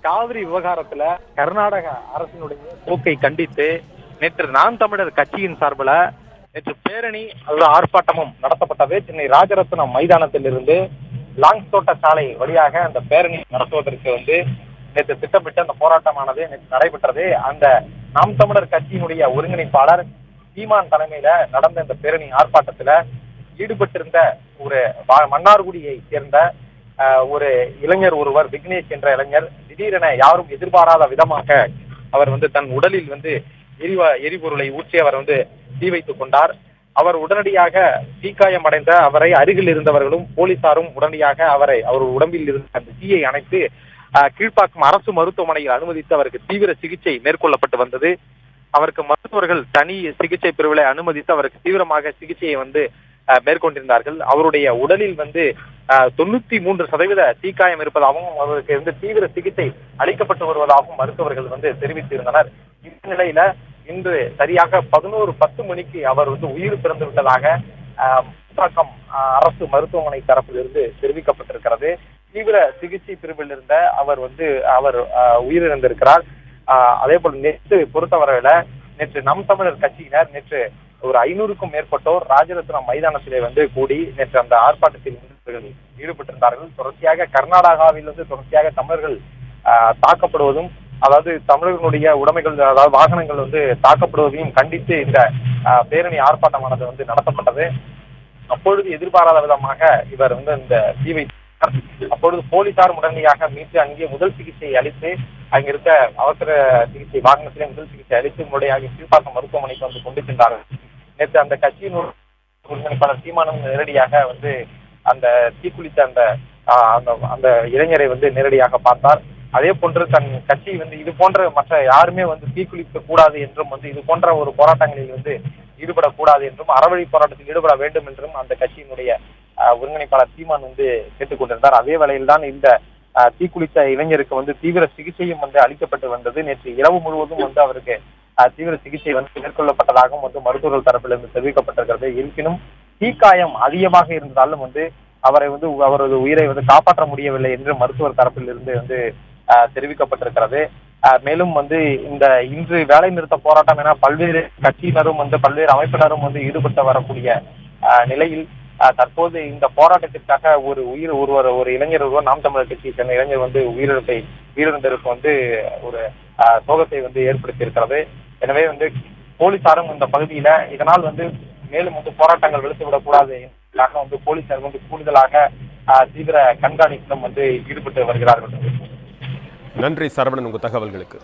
காவிரி விவகாரத்துல கர்நாடக அரசினுடைய போக்கை கண்டித்து நேற்று நாம் தமிழர் கட்சியின் சார்பில் நேற்று பேரணி ஆர்ப்பாட்டமும் நடத்தப்பட்டது. சென்னை ராஜரத்னம் மைதானத்தில் இருந்து லாங் தோட்ட சாலை வழியாக அந்த பேரணி நடத்துவதற்கு நேற்று திட்டமிட்டு அந்த போராட்டமானது நேற்று நடைபெற்றது. அந்த நாம் தமிழர் கட்சியினுடைய ஒருங்கிணைப்பாளர் சீமான் தலைமையில நடந்த இந்த பேரணி ஆர்ப்பாட்டத்துல ஈடுபட்டிருந்த ஒரு மன்னார்குடியை சேர்ந்த ஒரு இளைஞர் ஒருவர், விக்னேஷ் என்ற இளைஞர், திடீரென யாரும் எதிர்பாராத விதமாக அவர் தன் உடலில் எரிபொருளை ஊற்றி அவர் தீ வைத்துக் கொண்டார். அவர் உடனடியாக தீக்காயம் அடைந்த அவரை அருகில் இருந்தவர்களும் போலீசாரும் உடனடியாக அவர் உடம்பில் இருந்த அந்த தீயை அணைத்து கீழ்ப்பாக்கம் அரசு மருத்துவமனையில் அனுமதித்து அவருக்கு தீவிர சிகிச்சை மேற்கொள்ளப்பட்டு வந்தது. அவருக்கு மருத்துவர்கள் தனி சிகிச்சை பிரிவுகளை அனுமதித்து அவருக்கு தீவிரமாக சிகிச்சையை மேற்கொண்டிருந்தார்கள். அவருடைய உடலில் 93% தீக்காயம் இருப்பதாகவும் அவருக்கு தீவிர சிகிச்சை அளிக்கப்பட்டு வருவதாகவும் மருத்துவர்கள் தெரிவித்திருந்தனர். இந்த நிலையில இன்று சரியாக 11:10 மணிக்கு அவர் உயிர் பிறந்து விட்டதாக அரசு மருத்துவமனை தரப்பிலிருந்து தெரிவிக்கப்பட்டிருக்கிறது. தீவிர சிகிச்சை பிரிவில் இருந்த அவர் உயிரிழந்திருக்கிறார். அதே போல நேற்று பொறுத்தவரையில நேற்று நம் தமிழர் கட்சியினர் நேற்று ஒரு 500க்கும் மேற்பட்டோர் ராஜரத்னம் மைதானத்திலே கூடி நேற்று அந்த ஆர்ப்பாட்டத்தில் ஈடுபட்டிருந்தார்கள். தொடர்ச்சியாக கர்நாடகாவில் தொடர்ச்சியாக தமிழர்கள் தாக்கப்படுவதும், அதாவது தமிழர்களுடைய உடைமைகள், அதாவது வாகனங்கள் தாக்கப்படுவதையும் கண்டித்து இந்த பேரணி ஆர்ப்பாட்டமானது நடத்தப்பட்டது. அப்பொழுது எதிர்பாராத விதமாக இவர் இந்த தீவை அப்பொழுது போலீசார் உடனடியாக மீட்டு அங்கே முதல் சிகிச்சை அளித்து அங்கிருந்த அவசர சிகிச்சை வாகனத்திலே முதல் சிகிச்சை அளித்து முறையாக கீழ்ப்பாக்கம் மருத்துவமனைக்கு கொண்டு சென்றார்கள். நேற்று அந்த கட்சியின் ஒருங்கிணைப்பாளர் சீமானும் நேரடியாக அந்த தீக்குளித்த அந்த இளைஞரை நேரடியாக பார்த்தார். அதே போன்று தன் கட்சி இது போன்ற மற்ற யாருமே தீக்குளிக்க கூடாது என்றும் இது போன்ற ஒரு போராட்டங்களில் ஈடுபடக்கூடாது என்றும், அறவழி போராட்டத்தில் ஈடுபட வேண்டும் என்றும் அந்த கட்சியினுடைய ஒருங்கிணைப்பாளர் சீமான் கேட்டுக் கொண்டிருந்தார். அதே வேளையில் தான் இந்த தீக்குளித்த இளைஞருக்கு தீவிர சிகிச்சையும் அளிக்கப்பட்டு வந்தது. நேற்று இரவு முழுவதும் அவருக்கு தீவிர சிகிச்சை மேற்கொள்ளப்பட்டதாகவும் மருத்துவர்கள் தரப்பிலிருந்து தெரிவிக்கப்பட்டிருக்கிறது. இருப்பினும் தீக்காயம் அதிகமாக இருந்தாலும் அவரை அவரது உயிரை காப்பாற்ற முடியவில்லை என்று மருத்துவர் தரப்பில் இருந்து தெரிவிக்கப்பட்டிருக்கிறது. மேலும் இந்த இன்று வேலை நிறுத்த போராட்டம் என பல்வேறு கட்சியினரும் பல்வேறு அமைப்பினரும் ஈடுபட்டு வரக்கூடிய நிலையில் தற்போது இந்த போராட்டத்திற்காக ஒரு இளைஞர் ஒருவர், நாம் தமிழர் கட்சியை சேர்ந்த இளைஞர் உயிரிழந்திருக்கு ஒரு சோகத்தை ஏற்படுத்தி இருக்கிறது. எனவே போலீசாரும் இந்த பகுதியில இதனால் மேலும் போராட்டங்கள் வெளுத்துவிடக்கூடாது என்பதற்காக போலீசார் கூடுதலாக தீவிர கண்காணிப்பிலும் ஈடுபட்டு வருகிறார்கள். நன்றி சரவணன், உங்க தகவல்களுக்கு.